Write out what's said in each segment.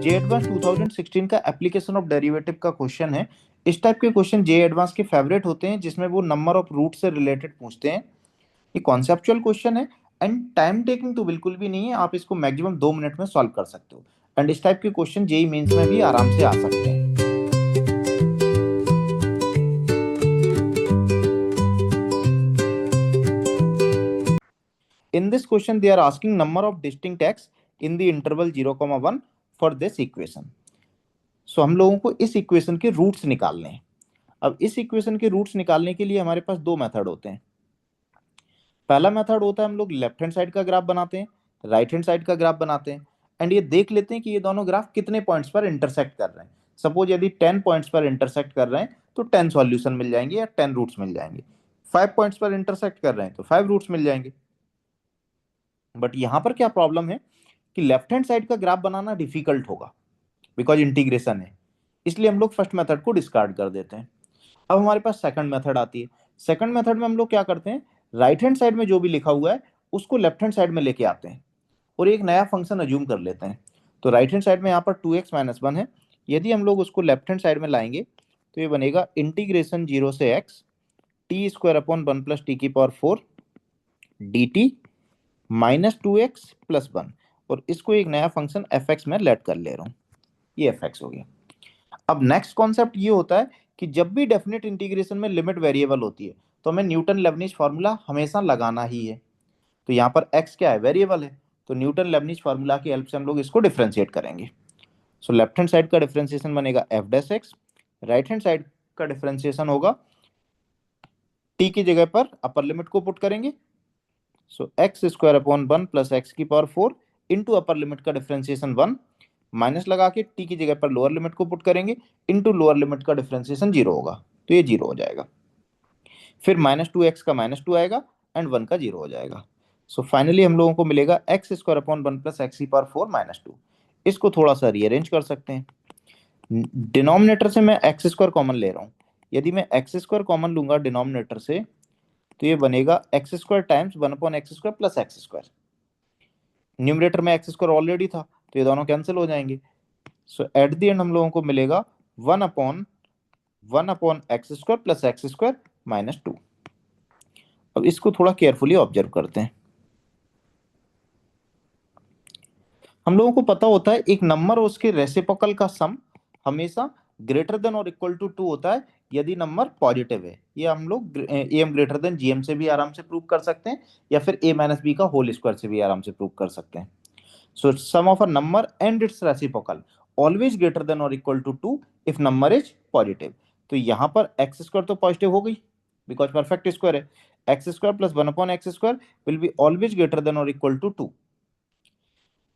जे advance 2016 का application of derivative का question है। इस टाइप के क्वेश्चन जे एडवांस के फेवरेट होते हैं, जिसमें वो नंबर ऑफ रूट से रिलेटेड पूछते हैं। ये कॉन्सेप्चुअल क्वेश्चन है एंड टाइम टेकिंग तो बिल्कुल भी नहीं है, आप इसको मैक्सिमम 2 मिनट में सॉल्व कर सकते हो। एंड इस टाइप के क्वेश्चन जेई मेंस में भी आराम से आ सकते हैं। In this question, they are asking number of distinct x in the interval 0, 1 for this equation. So हम लोगों को इस इक्वेशन के रूट्स निकालने हैं। अब इस इक्वेशन के रूट्स निकालने के लिए हमारे पास दो मेथड होते हैं। पहला मेथड होता है हम लोग लेफ्ट हैंड साइड का ग्राफ बनाते हैं, राइट हैंड साइड का ग्राफ बनाते हैं एंड ये देख लेते हैं कि ये दोनों ग्राफ कितने पॉइंट्स पर इंटरसेक्ट कर रहे हैं। सपोज यदि 10 पॉइंट्स पर इंटरसेक्ट कर रहे हैं तो 10 सॉल्यूशन मिल जाएंगे या 10 रूट्स मिल जाएंगे। 5 पॉइंट्स पर इंटरसेक्ट कर रहे हैं तो 5 रूट्स मिल जाएंगे। बट यहां पर क्या प्रॉब्लम है कि लेफ्ट हैंड साइड का ग्राफ बनाना डिफिकल्ट होगा, बिकॉज इंटीग्रेशन है, इसलिए हम लोग फर्स्ट मेथड को डिस्कार्ड कर देते हैं। अब हमारे पास सेकंड मेथड आती है। सेकंड मेथड में हम लोग क्या करते हैं, राइट हैंड साइड में जो भी लिखा हुआ है उसको लेफ्ट हैंड साइड में लेके आते हैं और एक नया फंक्शन अज्यूम कर लेते हैं। तो राइट हैंड साइड में यहाँ पर 2x-1 है, यदि हम लोग उसको लेफ्ट हैंड साइड में लाएंगे तो ये बनेगा इंटीग्रेशन 0 से x t²/1 + t⁴ dt -2x+1 और इसको एक नया फंक्शन fx में लेट कर ले रहा हूँ, ये fx हो गया। अब नेक्स्ट कॉन्सेप्ट ये होता है कि जब भी डेफिनेट इंटीग्रेशन में लिमिट वेरिएबल होती है तो हमें न्यूटन लेबनिज फार्मूला हमेशा लगाना ही है। तो यहाँ पर x क्या है, वेरिएबल है, तो न्यूटन लेबनिज फार्मूला की हेल्प से हम लोग इसको डिफरेंशिएट करेंगे। सो लेफ्ट हैंड साइड का डिफरेंशिएशन बनेगा f', राइट हैंड साइड का डिफरेंशिएशन होगा t की जगह पर अपर लिमिट को पुट करेंगे। सो x² / 1 + x⁴ into upper limit का डिफरेंशिएशन 1 माइनस लगा के t की जगह पर लोअर लिमिट को पुट करेंगे इंटू लोअर लिमिट का डिफरेंशिएशन 0 होगा, तो ये 0 हो जाएगा। फिर -2x का -2 आएगा एंड 1 का 0 हो जाएगा। सो फाइनली हम लोगों को मिलेगा x² / 1 + x⁴ -2। इसको थोड़ा सा रीअरेंज कर सकते हैं। डिनोमिनेटर से मैं x² कॉमन ले रहा हूँ, यदि मैं x² कॉमन लूंगा डिनोमिनेटर से तो ये बनेगा x² times 1/x² + x²। Numerator में x² ऑलरेडी था तो ये दोनों कैंसिल हो जाएंगे। सो एट द एंड हम लोगों को मिलेगा 1/(1/x² + x² -2। अब इसको थोड़ा केयरफुली ऑब्जर्व करते हैं। हम लोगों को पता होता है एक नंबर और उसके रेसिप्रोकल का सम हमेशा ग्रेटर देन और इक्वल टू 2 होता है यदि नंबर पॉजिटिव है। ये हम लोग am ग्रेटर देन gm से भी आराम से प्रूव कर सकते हैं या फिर a - b का होल स्क्वायर से भी आराम से प्रूव कर सकते हैं। So sum of a number and it's reciprocal always greater than और equal to 2 if number is positive. तो यहाँ पर x² तो पॉजिटिव हो गई बिकॉज परफेक्ट स्क्वायर है। x² + 1/x² will be always greater than और इक्वल टू 2।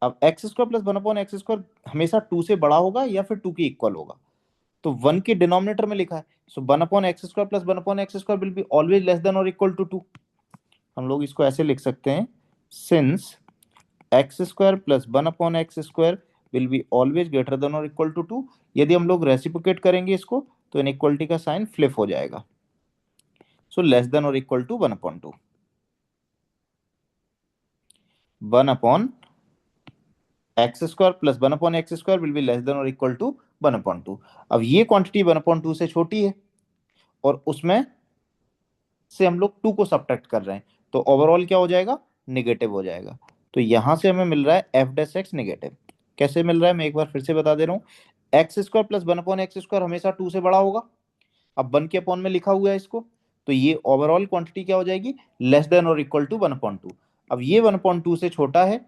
अब x² + 1/x² हमेशा 2 से बड़ा होगा या फिर 2 के इक्वल होगा, तो 1 के डिनोमिनेटर में लिखा है, सो 1/x² + 1/x² will be always less than और इक्वल टू 2। हम लोग इसको ऐसे लिख सकते हैं, since x² + 1/x² will be always greater than और इक्वल टू 2। यदि हम लोग रेसिप्रोकेट करेंगे इसको तो इनइक्वालिटी का साइन फ्लिप हो जाएगा, सो लेस देन और equal to 1/2। 1/x² + 1/x² will be less than और इक्वल टू 1/2। अब ये क्वांटिटी 1/2 से छोटी है और उसमें से हम लोग 2 को सब्ट्रैक्ट कर रहे हैं, तो ओवरऑल क्या हो जाएगा, नेगेटिव हो जाएगा। तो यहां से हमें मिल रहा है f' नेगेटिव। कैसे मिल रहा है मैं एक बार फिर से बता दे रहा हूँ, x² + 1/x² हमेशा 2 से बड़ा होगा। अब 1 के अपॉन में लिखा हुआ है इसको, तो ये ओवरऑल क्वांटिटी क्या हो जाएगी, लेस देन और इक्वल टू 1/2। अब ये 1/2 से छोटा है,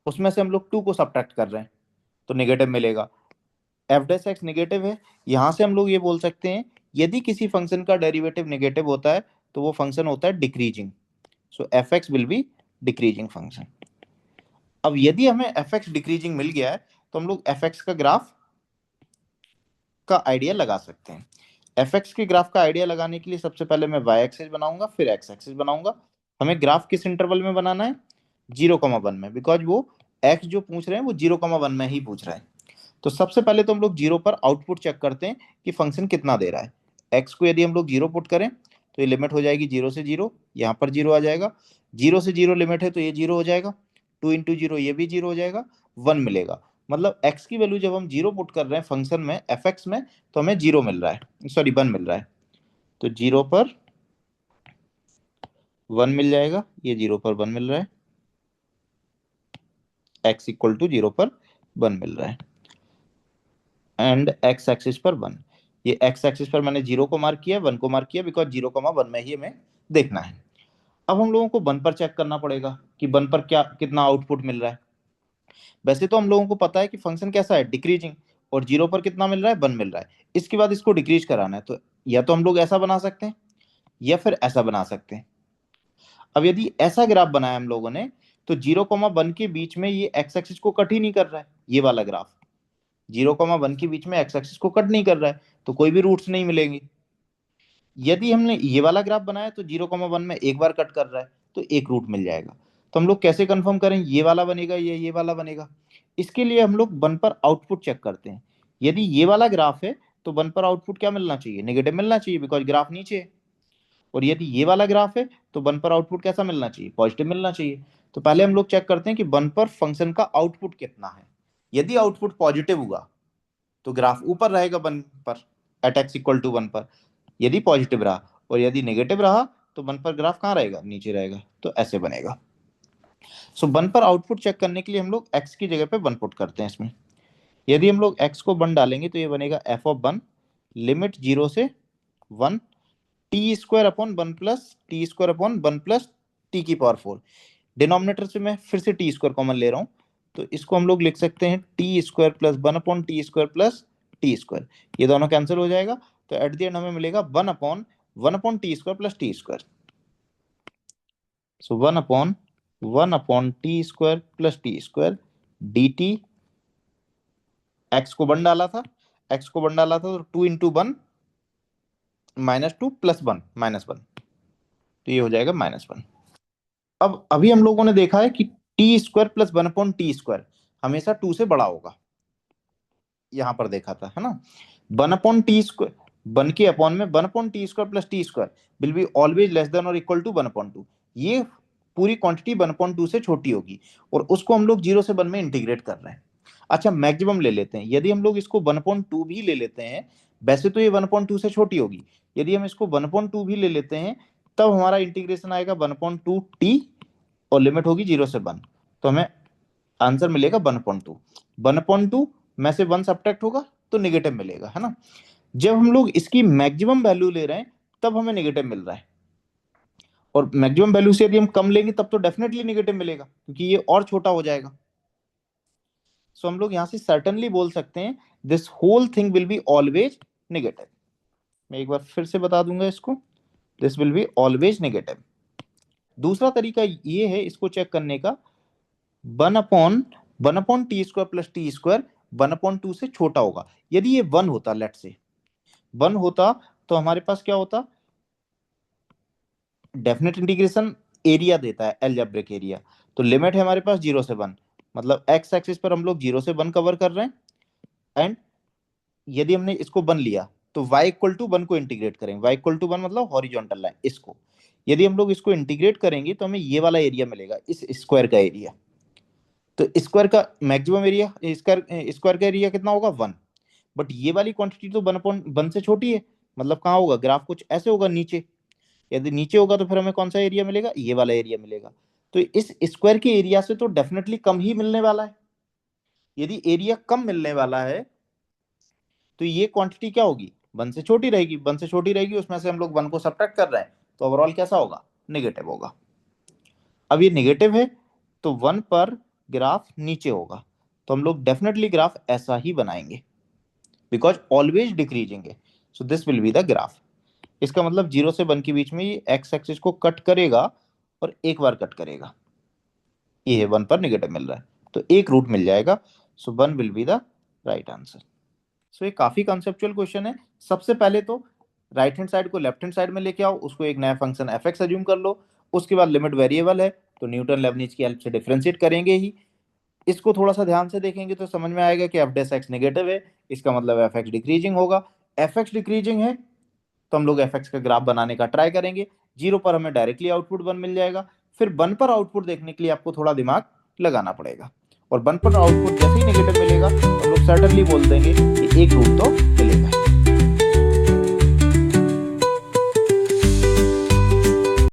उसमें से हम लोग 2 को सब्ट्रैक्ट कर रहे हैं तो नेगेटिव मिलेगा। f' नेगेटिव है, यहां से हम लोग ये बोल सकते हैं यदि किसी फंक्शन का डेरिवेटिव नेगेटिव होता है तो वो फंक्शन होता है decreasing. So fx will be decreasing function. अब यदि हमें fx डिक्रीजिंग मिल गया है तो हम लोग fx का ग्राफ का आइडिया लगा सकते हैं। fx के ग्राफ का आइडिया लगाने के लिए सबसे पहले मैं y एक्सिस बनाऊंगा, फिर x एक्सिस बनाऊंगा। हमें ग्राफ किस इंटरवल में बनाना है, 0,1 में, बिकॉज वो x जो पूछ रहे हैं वो 0,1 में ही पूछ रहे हैं। तो सबसे पहले तो हम लोग 0 पर आउटपुट चेक करते हैं कि फंक्शन कितना दे रहा है। x को यदि हम लोग 0 पुट करें तो ये लिमिट हो जाएगी 0 से 0, यहाँ पर 0 आ जाएगा। 0 से 0 लिमिट है तो ये 0 हो जाएगा, 2 × 0 ये भी 0 हो जाएगा, 1 मिलेगा। मतलब x की वैल्यू जब हम 0 पुट कर रहे हैं फंक्शन में fx में, तो हमें 0 मिल रहा है, सॉरी 1 मिल रहा है। तो 0 पर 1 मिल जाएगा, ये 0 पर 1 मिल रहा है, x इक्वल टू 0 पर 1 मिल रहा है, एंड x एक्सिस पर 1। ये x एक्सिस पर मैंने 0 को मार्क किया, 1 को मार्क किया, बिकॉज 0,1 में ही हमें देखना है। अब हम लोगों को 1 पर चेक करना पड़ेगा कि 1 पर क्या कितना आउटपुट मिल रहा है। वैसे तो हम लोगों को पता है कि फंक्शन कैसा है, डिक्रीजिंग, और 0 पर कितना मिल रहा है, 1 मिल रहा है। इसके बाद इसको डिक्रीज कराना है, तो या तो हम लोग ऐसा बना सकते हैं या फिर ऐसा बना सकते हैं। अब यदि ऐसा ग्राफ बनाया हम लोगों ने, तो 0,1 के बीच में ये एक्स एक्सिस को कट ही नहीं कर रहा है, ये वाला ग्राफ 0,1 के बीच में एक्स एक्सिस को कट नहीं कर रहा है, तो कोई भी रूट्स नहीं मिलेंगे। यदि हमने ये वाला ग्राफ बनाया तो 0,1 में एक बार कट कर रहा है, तो एक रूट मिल जाएगा। तो हम लोग कैसे कंफर्म करें ये वाला बनेगा या ये वाला बनेगा? इसके लिए हम लोग 1 पर आउटपुट चेक करते हैं। यदि ये वाला ग्राफ है तो 1 पर आउटपुट क्या मिलना चाहिए, नेगेटिव मिलना चाहिए, बिकॉज ग्राफ नीचे है। और यदि ये वाला ग्राफ है तो 1 पर आउटपुट कैसा मिलना चाहिए, पॉजिटिव मिलना चाहिए। तो पहले हम लोग चेक करते हैं कि 1 पर फंक्शन का आउटपुट कितना है। यदि आउटपुट पॉजिटिव हुआ तो ग्राफ ऊपर रहेगा 1 पर, एट एक्स इक्वल टू 1 पर, यदि पॉजिटिव रहा। और यदि नेगेटिव रहा तो 1 पर ग्राफ कहाँ रहेगा, नीचे रहेगा। तो ऐसे बनेगा। सो 1 पर आउटपुट चेक करने के लिए हम लोग x की जगह पे 1 पुट करते हैं इसमें। यदि हम लोग x को 1 डालेंगे तो ये बनेगा f ऑफ 1 लिमिट 0 से 1 T square upon 1 plus T square upon 1 plus T की पावर 4। डिनोमिनेटर से मैं फिर से टी स्क्वायर कॉमन ले रहा हूँ, तो इसको हम लोग लिख सकते हैं T square plus 1 upon T square plus T square. ये दोनों कैंसिल हो जाएगा, तो एट द एंड हमें मिलेगा 1 upon T square plus T square. So 1 upon T square plus T square D T. X को 1 डाला था, एक्स को 1 डाला था, तो 2 इंटू 1 -2 प्लस 1 -1, तो ये हो जाएगा -1। अब अभी हम लोगों ने देखा है कि टी स्क्वायर प्लस 1/t² हमेशा 2 से बड़ा होगा, यहां पर देखा था, है ना। 1/t², 1 के अपॉन में 1/t² plus t² will be always less than और इक्वल टू 1/2। ये पूरी क्वांटिटी 1/2 से छोटी होगी, और उसको हम लोग 0 से 1 में इंटीग्रेट कर रहे हैं। अच्छा, मैक्सिमम ले लेते हैं। यदि हम लोग इसको 1/2 भी ले लेते हैं, वैसे तो ये 1/2 से छोटी होगी, यदि हम इसको 1/2 भी ले लेते हैं, तब हमारा इंटीग्रेशन आएगा 1/2t, और लिमिट होगी 0 से 1, तो हमें आंसर मिलेगा 1/2। 1/2 में से 1 सब्ट्रैक्ट होगा तो नेगेटिव मिलेगा, है ना। जब हम लोग इसकी मैक्सिमम वैल्यू ले रहे हैं तब हमें नेगेटिव मिल रहा है, और मैक्सिमम वैल्यू से यदि हम कम लेंगे तब तो डेफिनेटली नेगेटिव मिलेगा, क्योंकि ये और छोटा हो जाएगा। सो हम लोग यहां से सर्टेनली बोल सकते हैं this whole thing will be always negative. मैं एक बार फिर से बता दूंगा इसको, this will be always negative. दूसरा तरीका ये है इसको चेक करने का, 1/t² प्लस t² 1/2 से छोटा होगा। यदि ये 1 होता, लेट से 1 होता, तो हमारे पास क्या होता, डेफिनेट इंटीग्रेशन एरिया देता है, अलजेब्रिक एरिया। तो लिमिट है हमारे पास 0 से 1, मतलब एक्स एक्सिस पर हम लोग 0 से 1 कवर कर रहे हैं। एंड यदि हमने इसको 1 लिया तो y इक्वल टू 1 को इंटीग्रेट करेंगे, y इक्वल टू 1 मतलब हॉरिजॉन्टल लाइन, इसको यदि हम लोग इसको इंटीग्रेट करेंगे तो हमें ये वाला एरिया मिलेगा, इस स्क्वायर का एरिया। तो स्क्वायर का मैक्सिमम एरिया, स्क्वायर का एरिया कितना होगा, 1। बट ये वाली क्वांटिटी तो 1/1 से छोटी है, मतलब कहाँ होगा, ग्राफ कुछ ऐसे होगा नीचे। यदि नीचे होगा तो फिर हमें कौन सा एरिया मिलेगा, ये वाला एरिया मिलेगा। तो इस स्क्वायर के एरिया से तो डेफिनेटली कम ही मिलने वाला है। यदि एरिया कम मिलने वाला है तो ये क्वांटिटी क्या होगी, 1 से छोटी रहेगी। 1 से छोटी रहेगी, उसमें से हम लोग 1 को सब्ट्रैक्ट कर रहे हैं, तो ओवरऑल कैसा होगा, नेगेटिव होगा। अब ये नेगेटिव है तो 1 पर ग्राफ नीचे होगा, तो हम लोग डेफिनेटली ग्राफ ऐसा ही बनाएंगे, बिकॉज ऑलवेज डिक्रीजिंग है। So this will be the graph. इसका मतलब 0 से 1 के बीच में ये एक्स एक्सिस को कट करेगा, और एक बार कट करेगा, ये है 1 पर नेगेटिव मिल रहा है, तो एक रूट मिल जाएगा। So 1 will be the right answer. So ये काफी कॉन्सेप्चुअल क्वेश्चन है। सबसे पहले तो राइट हैंड साइड को लेफ्ट हैंड साइड में लेके आओ, उसको एक नया फंक्शन एफ एक्स अज्यूम कर लो। उसके बाद लिमिट वेरिएबल है तो न्यूटन लेबनिज की हेल्प से डिफरेंशिएट करेंगे ही। इसको थोड़ा सा ध्यान से देखेंगे तो समझ में आएगा कि एफ डेस एक्स नेगेटिव है, इसका मतलब एफ एक्स डिक्रीजिंग होगा। एफ एक्स डिक्रीजिंग है तो हम लोग एफ एक्स का ग्राफ बनाने का ट्राई करेंगे। 0 पर हमें डायरेक्टली आउटपुट 1 मिल जाएगा, फिर 1 पर आउटपुट देखने के लिए आपको थोड़ा दिमाग लगाना पड़ेगा, और 1 पर आउटपुट जैसे ही नेगेटिव मिलेगा सर्टनली बोल देंगे कि एक रूट तो मिलेगा।